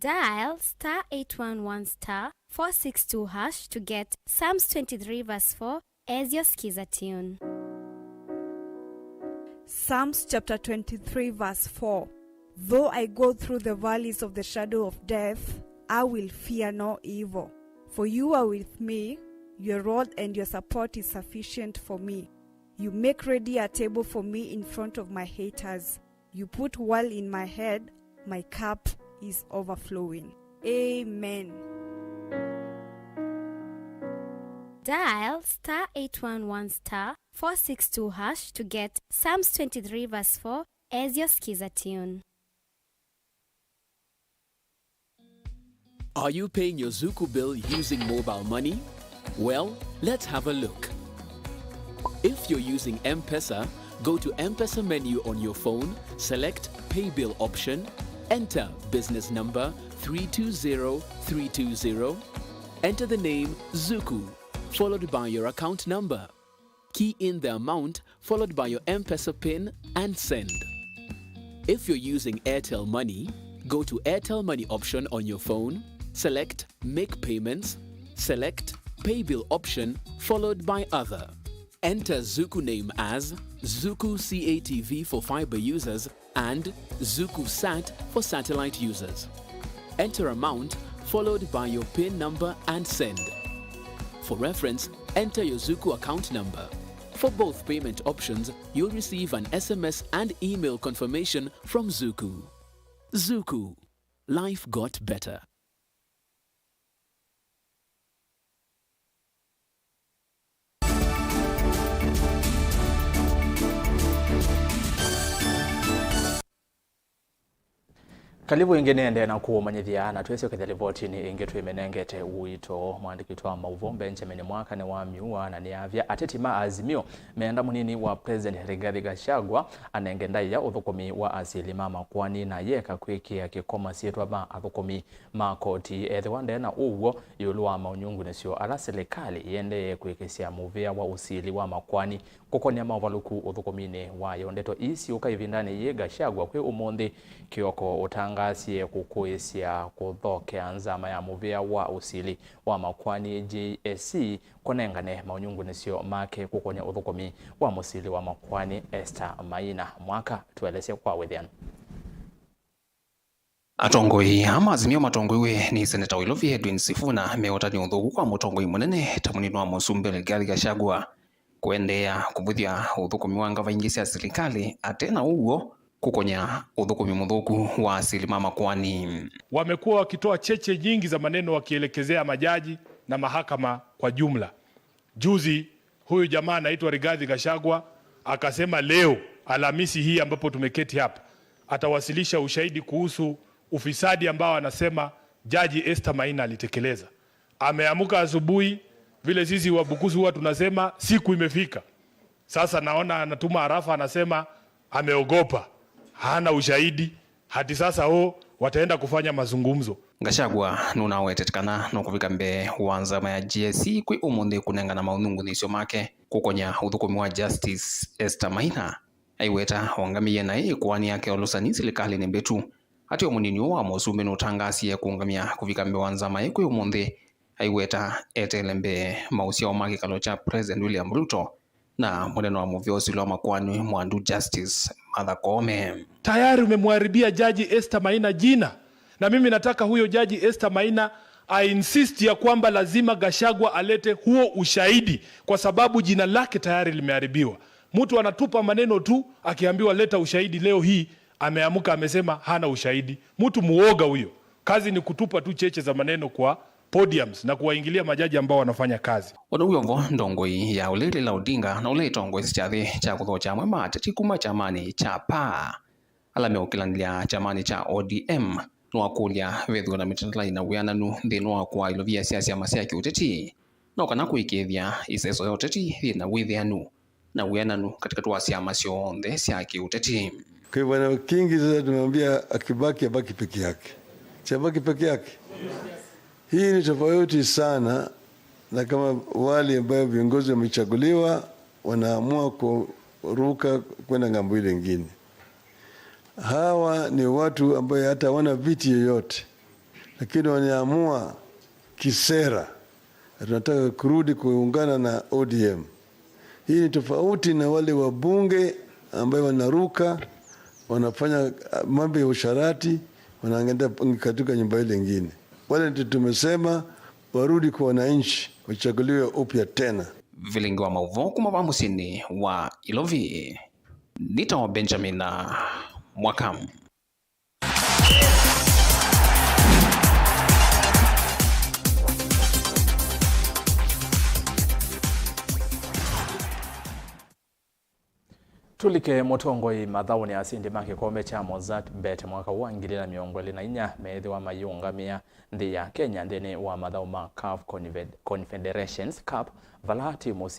Dial *811*462# to get Psalms 23 verse 4 as your skiza tune. Psalms chapter 23 verse 4. Though I go through the valleys of the shadow of death, I will fear no evil. For you are with me, your rod and your support is sufficient for me. You make ready a table for me in front of my haters. You put oil in my head, my cup is overflowing. Amen. Dial *811*462# to get Psalms 23 verse 4 as your skiza tune. Are you paying your Zuku bill using mobile money? Well, let's have a look. If you're using M-Pesa, go to M-Pesa menu on your phone, select Pay Bill option, enter business number 320320, enter the name Zuku, followed by your account number. Key in the amount followed by your M-Pesa PIN and send. If you're using Airtel Money, go to Airtel Money option on your phone, select Make Payments, select Pay Bill option followed by Other. Enter Zuku name as Zuku CATV for fiber users and Zuku Sat for satellite users. Enter amount followed by your PIN number and send. For reference, enter your Zuku account number. For both payment options, you'll receive an SMS and email confirmation from Zuku. Zuku. Life got better. Kalibu ingene ende na kuumanyithia na tuwezi ukithia ripoti-ini ingi twimenengete uito mwandiki wa Mauvoo Benjamin Mwaka ni wa miua na niavya atetima azimio meenda munini wa President Rigathi Gachagua anenge ndaiya uthukumi wa asili mama kwani na yeka kwikia kikoma sietwa ba athukumi makoti ethiwande na uwo yulu wa maunyungu nisio ala serikali yende kwikisia muvia wa usili wa makwani kukonia mavaluku uthukumine wayo ndeto isi ukaivindani ye Gachagua kwe umundi kioko utangasie kukuisia kuthokea nzama ya muvia wa usili wa makwani JSC konengane maunyungu nisio make kukonia uthukumi wa musili wa makwani Esther Maina. Mwaka tueleze kwa withian. Atongoi ama azimio matongoiwe ni Senator Wilovi Edwin Sifuna meotani uthuku kwa mutongoi munene tamunini wa musumbi Rigathi Gachagua kuendea kuvuthia uthukumi wa ngava ingi cia serikali atena ugo kukonya uthukumi muthuku wa asili mama kwani wamekuwa wakitoa cheche nyingi za maneno wakielekezea majaji na mahakama kwa jumla. Juzi huyu jamaa anaitwa Rigathi Gachagua akasema leo Alhamisi hii ambapo tumeketi hapa atawasilisha ushahidi kuhusu ufisadi ambao anasema Jaji Esther Maina alitekeleza. Ameamuka asubuhi vile sisi wabukusu huwa tunasema siku imefika. Sasa naona anatuma arafa anasema ameogopa, hana ushahidi, hadi sasa wataenda kufanya mazungumzo. Gachagua nuna wetetikana no kuvika mbe wanzama ya GSC kwi umundi kunengana maunungu nisio make kukonya uthukumi wa Justice Esther Maina aiweta wangamiye na kwani yake olusani serikali ni mbetu ati omunini wa musumbi no tangasie kuungamia kuvika mbe wanzama kwi umundi aiweta etelembe mausia omaki kalo cha President William Ruto na mweneno wa muviosi lo makwani mwandu Justice Martha Koome. Tayari umemharibia Jaji Esther Maina jina, na mimi nataka huyo Jaji Esther Maina insist ya kwamba lazima Gachagua alete huo ushahidi kwa sababu jina lake tayari limeharibiwa. Mtu anatupa maneno tu akiambiwa leta ushahidi, leo hii ameamuka amesema hana ushahidi. Mtu muoga huyo. Kazi ni kutupa tu cheche za maneno kwa podiums na kuwaingilia majaji ambao wanafanya kazi. Oduyovo ndongoi ya ulili la Odinga na ule tongo isichathi cha kuthocha mwema atati kuma chamani cha PA alame ukilandilia chamani cha ODM nuakulia wethu na mitandala ina wiananu thinu wa kwa ilovia siasa masia kiuteti no kana kuikithia iseso ya uteti thina withianu na wiananu katika tuasia masio onthe sia kiuteti. Kwa bwana Kingi sasa tumemwambia akibaki abaki peke yake. Chabaki peke yake. Hii ni tofauti sana na kama wale ambao viongozi wamechaguliwa wanaamua kuruka kwenda ngambo ile nyingine. Hawa ni watu ambao hata wana viti yoyote. lakini waniamua kisera tunataka kurudi kuungana na ODM. Hii ni tofauti na wale wabunge ambao wanaruka, wanafanya mambo ya usharati, wanaangalia katika nyumba ile nyingine. Wale ndio tumesema warudi kwa wananchi, wachaguliwe upya tena. Vilingi wa Mauvoo kuma musini wa Ilovi. Nito Benjamin Mwakamu. Tulike mutongoi mathau ni asindi make kome cha Mozart bet mwaka wa 2024 methi wa mayungamia nthi ya Kenya ndini wa mathau ma CAF Confederations Cup valati musi